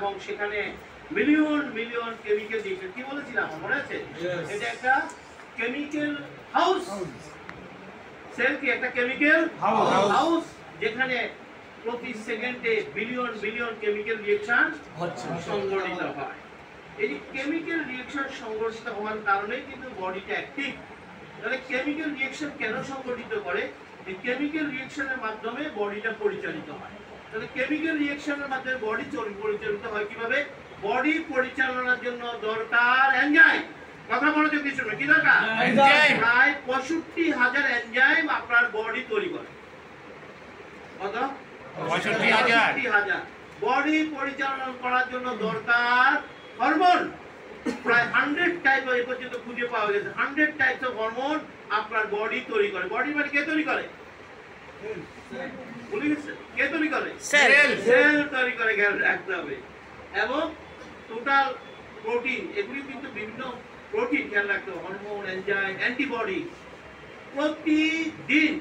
এবং সেখানে million million chemical দিয়েছে। কি বলেছিলাম মনে আছে? এটা একটা কেমিক্যাল হাউস। সেল কি একটা কেমিক্যাল হাউস, যেখানে প্রতি সেকেন্ডে বিলিয়ন বিলিয়ন কেমিক্যাল রিঅ্যাকশন সংঘটিত হয়। এই যে কেমিক্যাল রিঅ্যাকশন সংঘটিত হওয়ার কারণে কিন্তু বডিটা অ্যাক্টিভ। তাহলে কেমিক্যাল রিঅ্যাকশন কেন সংঘটিত করে? এই কেমিক্যাল রিঅ্যাকশনের মাধ্যমে বডিটা পরিচালিত হয়। তাহলে কেমিক্যাল রিঅ্যাকশনের মাধ্যমে বডি পরিচালিত হয় কিভাবে? বডি পরিচালনার জন্য দরকার এনজাইম। কথা মনোযোগ দিয়ে শুনুন, কি দরকার? এনজাইম। প্রায় 65,000 এনজাইম আপনার বডি তৈরি করে। কত? 65,000। বডি পরিচালনা করার জন্য দরকার হরমোন। প্রায় 100 টাইপ এই পর্যন্ত খুঁজে পাওয়া গেছে। 100 টাইপস অফ হরমোন আপনার বডি তৈরি করে। বডি মানে কে তৈরি করে? ভুলে গেছে? কে তৈরি করে? সেল। সেল তৈরি করে, খেয়াল রাখতে হবে। এবং টোটাল প্রোটিন, এগুলি কিন্তু বিভিন্ন প্রোটিন, খেয়াল রাখতে হবে। Hormone, enzyme, antibody. প্রতিদিন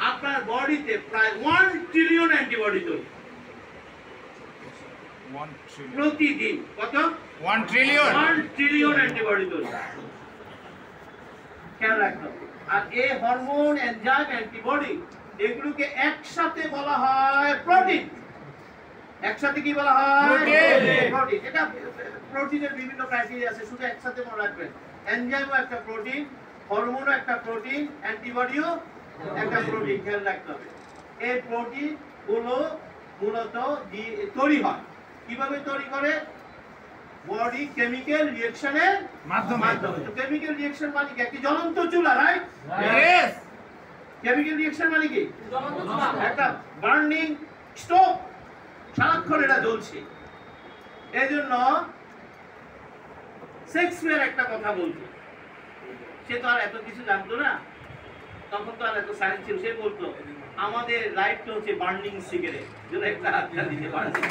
আপনার বডিতে প্রায় 1 ট্রিলিয়ন অ্যান্টিবডি তৈরি। প্রতিদিন কত? 1 ট্রিলিয়ন। 1 ট্রিলিয়ন অ্যান্টিবডি তৈরি, খেয়াল রাখতে হবে। আর এই হরমোন, এনজাইম, অ্যান্টিবডি এগুলোকে একসাথে বলা হয় প্রোটিন। একসাথে কি বলা হয়? প্রোটিন। এটা প্রোটিনের বিভিন্ন ক্রাইটেরিয়া আছে, শুধু একসাথে মনে রাখবেন। এনজাইমও একটা প্রোটিন, হরমোনও একটা প্রোটিন, অ্যান্টিবডিও একটা প্রোটিন, খেয়াল রাখতে হবে। এই প্রোটিন গুলো মূলত তৈরি হয় কিভাবে? তৈরি করে বডি কেমিক্যাল রিঅ্যাকশনের মাধ্যমে। তো কেমিক্যাল রিঅ্যাকশন মানে কি? একটা জ্বলন্ত চুলা, রাইট? यस। কেমিক্যাল রিঅ্যাকশন মানে কি? জ্বলন্ত চুলা, একটা বার্নিং স্টোভ, সারাক্ষণ এটা জ্বলছে। এইজন্য শেক্সপিয়ার একটা কথা বলতো, সে তো আর এত কিছু জানতো না, তখন তো আর এত সায়েন্স ছিল। সে বলতো আমাদের লাইফটা হচ্ছে বার্নিং সিগারেট। যেন একটা হাতটা দিতে বার্নিং।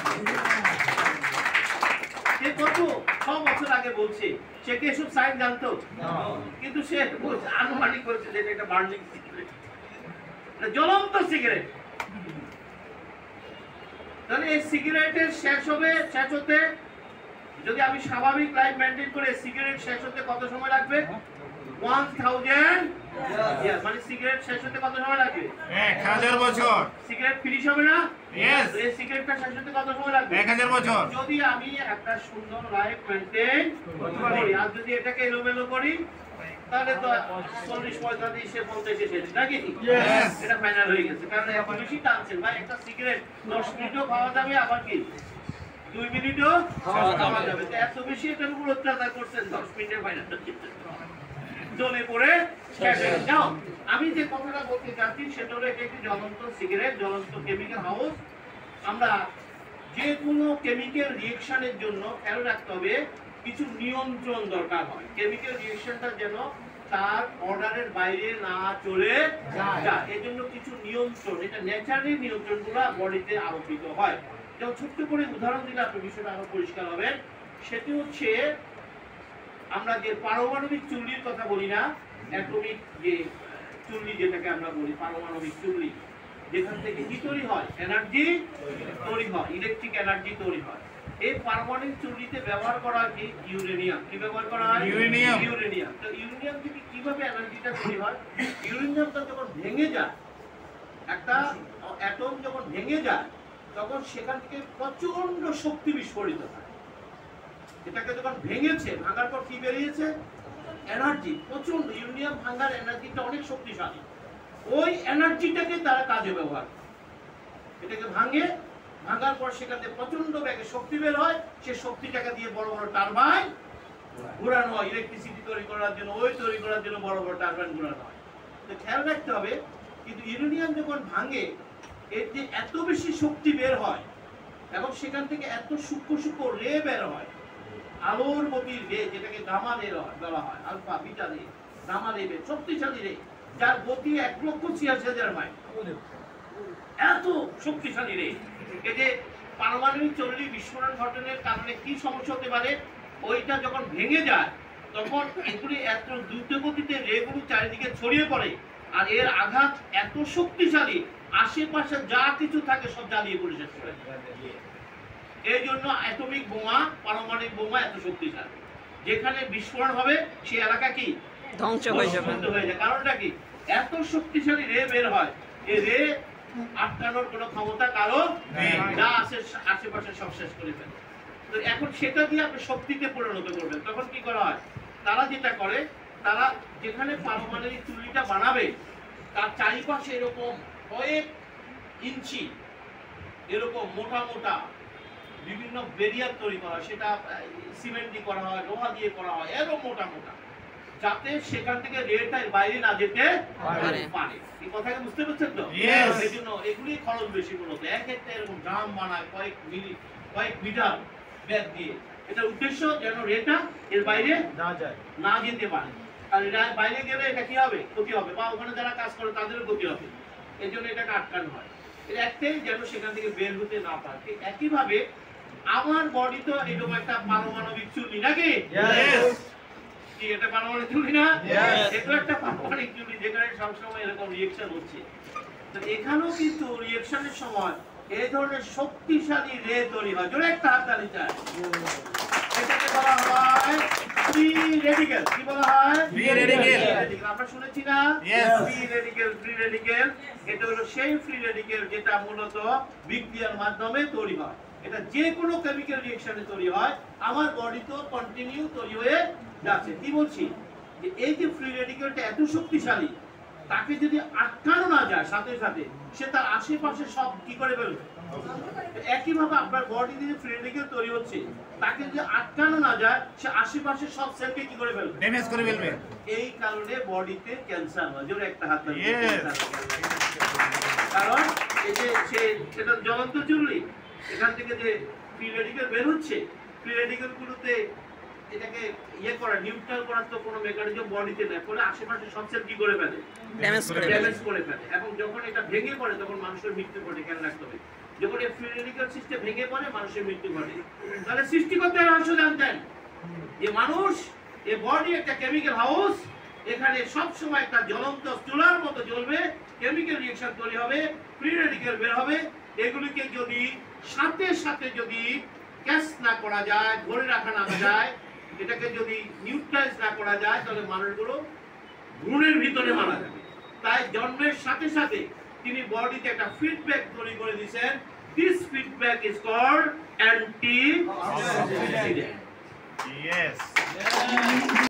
সে কত 6 বছর আগে বলছে। সে কি এসব সায়েন্স জানতো? কিন্তু সে আনুমানিক করেছে যে এটা বার্নিং সিগারেট, জ্বলন্ত সিগারেট। তাহলে এই সিগারেটের শেষ হতে যদি আমি স্বাভাবিক লাইফ মেইনটেইন করে সিগারেট শেষ হতে কত সময় লাগবে? 1000 ইয়ার। মানে সিগারেট শেষ হতে কত সময় লাগবে? 1000 বছর। সিগারেট ফিনিশ হবে না? यस। এই সিগারেটটা শেষ হতে কত সময় লাগবে? 1000 বছর। যদি আমি একটা সুন্দর লাইফ মেইনটেইন করি, আর যদি এটাকে এলোমেলো করি, তাহলে তো 40 45 50 শেষ, নাকি? यस। এটা ফাইনাল হয়ে গেছে। কারণ এত বেশি টানছেন ভাই। একটা সিগারেট 10 মিনিটও খাওয়া যাবে, আবার কি 2 মিনিটও খাওয়া যাবে। তো এত বেশি এটার উপর অত্যাচার করছেন, 10 মিনিটের ফাইনাল জ্বলে পড়ে শেষ হয়ে যাও। আমি যে কথাটা বলতে চাচ্ছি সেটা হলো এটা একটি জ্বলন্ত সিগারেট, জ্বলন্ত কেমিক্যাল হাউস। আমরা যে কোনো কেমিক্যাল রিঅ্যাকশনের জন্য খেয়াল রাখতে হবে কিছু নিয়ন্ত্রণ দরকার হয়। কেমিক্যাল রিঅ্যাকশনটা যেন তার অর্ডারের বাইরে না চলে যায়, এজন্য কিছু নিয়ন্ত্রণ, এটা ন্যাচারালি নিয়ন্ত্রণগুলো বডিতে আরোপিত হয়। যেমন ছোট্ট করে উদাহরণ দিলে আপনার বিষয়টা আরো পরিষ্কার হবে। সেটি হচ্ছে আমরা যে পারমাণবিক চুল্লির কথা বলি না, অ্যাটমিক যে চুল্লি যেটাকে আমরা বলি, পারমাণবিক চুল্লি, যেখান থেকে কি তৈরি হয়? এনার্জি তৈরি হয়, ইলেকট্রিক এনার্জি তৈরি হয়। এই পারমাণবিক চুল্লিতে ব্যবহার করা হয় কি? ইউরেনিয়াম। কি ব্যবহার করা হয়? ইউরেনিয়াম। ইউরেনিয়াম। তো ইউরেনিয়াম থেকে কিভাবে এনার্জিটা তৈরি হয়? ইউরেনিয়ামটা যখন ভেঙে যায়, একটা অ্যাটম যখন ভেঙে যায়, তখন সেখান থেকে প্রচন্ড শক্তি বিস্ফোরিত হয়। এটাকে যখন ভেঙেছে, ভাঙার পর কি বেরিয়েছে? এনার্জি। প্রচন্ড ইউরেনিয়াম ভাঙার এনার্জিটা অনেক শক্তিশালী। ওই এনার্জিটাকে তারা কাজে ব্যবহার করে। এটাকে ভাঙার পর সেখান থেকে প্রচন্ড বেগে শক্তি বের হয়। সেই শক্তিটাকে দিয়ে বড় বড় টারবাইন ঘোরানো হয়, ইলেকট্রিসিটি তৈরি করার জন্য, ওই তৈরি করার জন্য বড় বড় টারবাইন ঘোরানো হয়। তো খেয়াল রাখতে হবে, কিন্তু ইউরেনিয়াম যখন ভাঙে, এর যে এত বেশি শক্তি বের হয় এবং সেখান থেকে এত সূক্ষ্ম সূক্ষ্ম রে বের হয়, আলোর গতির রে, যেটাকে গামা রে বলা হয়, আলফা বিটা রে, গামা রে, শক্তিশালী রে, যার গতি 1,86,000 মাইল। এত শক্তিশালী রে। এই যে পারমাণবিক চুল্লি বিস্ফোরণ ঘটনার কারণে কি সমস্যা হতে পারে? ওইটা যখন ভেঙে যায়, তখন এগুলি এত দ্রুত গতিতে রেগুলো চারিদিকে ছড়িয়ে পড়ে, আর এর আঘাত এত শক্তিশালী, আশেপাশে যা কিছু থাকে সব জ্বালিয়ে পড়ে শেষ করে। এই জন্য অ্যাটমিক বোমা, পারমাণবিক বোমা এত শক্তিশালী। যেখানে বিস্ফোরণ হবে সেই এলাকা কি ধ্বংস হয়ে যাবে। কারণটা কি? এত শক্তিশালী রে বের হয়, এই রে আটকানোর কোনো ক্ষমতা কারো নেই, যা আছে আশেপাশে সব শেষ করে ফেলে। তো এখন সেটা দিয়ে আপনি শক্তিতে পরিণত করবেন। তখন কি করা হয়? তারা যেটা করে, তারা যেখানে পারমাণবিক চুল্লিটা বানাবে তার চারিপাশে এরকম কয়েক ইঞ্চি এরকম মোটা মোটা বিভিন্ন ব্যারিয়ার তৈরি করা হয়। সেটা সিমেন্ট দিয়ে করা হয়, লোহা দিয়ে করা হয়, এরকম মোটা মোটা, যাতে সেখান থেকে রেলটা বাইরে না যেতে পারে। এই কথাটা বুঝতে পারছেন তো? এই জন্য এগুলি খরচ বেশি। মূলত এক একটা এরকম ড্রাম বানায় কয়েক মিটার ব্যাগ দিয়ে। এটা উদ্দেশ্য যেন রেলটা এর বাইরে না যেতে পারে। আর এটা বাইরে গেলে এটা কি হবে? ক্ষতি হবে, বা ওখানে যারা কাজ করে তাদেরও ক্ষতি হবে। এই জন্য এটাকে আটকানো হয়। এটা একটাই যেন সেখান থেকে বের হতে না পারে। ঠিক একইভাবে আমার বডি তো এরকম একটা পারমাণবিক চুল্লি, নাকি? কি এটা পারমাণবিক চুল্লি না? এটা একটা পারমাণবিক চুল্লি যেখানে সবসময় এরকম রিয়েকশন হচ্ছে। তো এখানেও কিন্তু রিয়েকশনের সময় এই ধরনের শক্তিশালী রে তৈরি হয়। জোরে একটা হাততালি চাই। এটাকে বলা হয় ফ্রি রেডিক্যাল। কি বলা হয়? Free radical. আমরা শুনেছি না? Free radical. ফ্রি রেডিক্যাল এটা হলো সেই ফ্রি রেডিক্যাল যেটা মূলত বিক্রিয়ার মাধ্যমে তৈরি হয়। এটা যে কোনো কেমিক্যাল রিঅ্যাকশনে তৈরি হয়। আমার বডি তো কন্টিনিউ তৈরি হয়ে যাচ্ছে। কি বলছি? যে এই যে ফ্রি রেডিক্যালটা এত শক্তিশালী, তাকে যদি আটকানো না যায় সাথে সাথে, সে তার আশেপাশে সব কি করে ফেলবে। একইভাবে আপনার বডি দিয়ে ফ্রি রেডিক্যাল তৈরি হচ্ছে, তাকে যদি আটকানো না যায়, সে আশেপাশে সব সেলকে কি করে ফেলবে? ড্যামেজ করে ফেলবে। এই কারণে বডিতে ক্যান্সার হয়। জোরে একটা হাত তালি। কারণ এই যে সেটা জ্বলন্ত চুল্লি, এখান থেকে যে ফ্রি রেডিক্যাল বের হচ্ছে, ফ্রি রেডিক্যাল গুলোতে এটাকে নিউট্রাল করার তো কোনো মেকানিজম বডিতে নেই, ফলে আশেপাশে সব সেল কি করে ফেলে? ড্যামেজ করে ফেলে। এবং যখন এটা ভেঙে পড়ে তখন মানুষের মৃত্যু ঘটে। খেয়াল রাখতে হবে, যখন এই ফ্রি রেডিক্যাল সিস্টেম ভেঙে পড়ে মানুষের মৃত্যু ঘটে। তাহলে সৃষ্টিকর্তার রহস্য জানতেন যে মানুষ এই বডি একটা কেমিক্যাল হাউস, এখানে সব সময় একটা জ্বলন্ত চুলার মতো জ্বলবে, কেমিক্যাল রিঅ্যাকশন তৈরি হবে, ফ্রি রেডিক্যাল বের হবে। এগুলিকে যদি সাথে সাথে যদি ক্যাচ না করা যায়, ধরে রাখা না যায়, এটাকে যদি নিউট্রালাইজ না করা যায়, তাহলে মানুষগুলো ভ্রূণের ভিতরে মারা যাবে। তাই জন্মের সাথে সাথে তিনি বডিতে একটা ফিডব্যাক তৈরি করে দিয়েছেন। This feedback is called anti oxidant.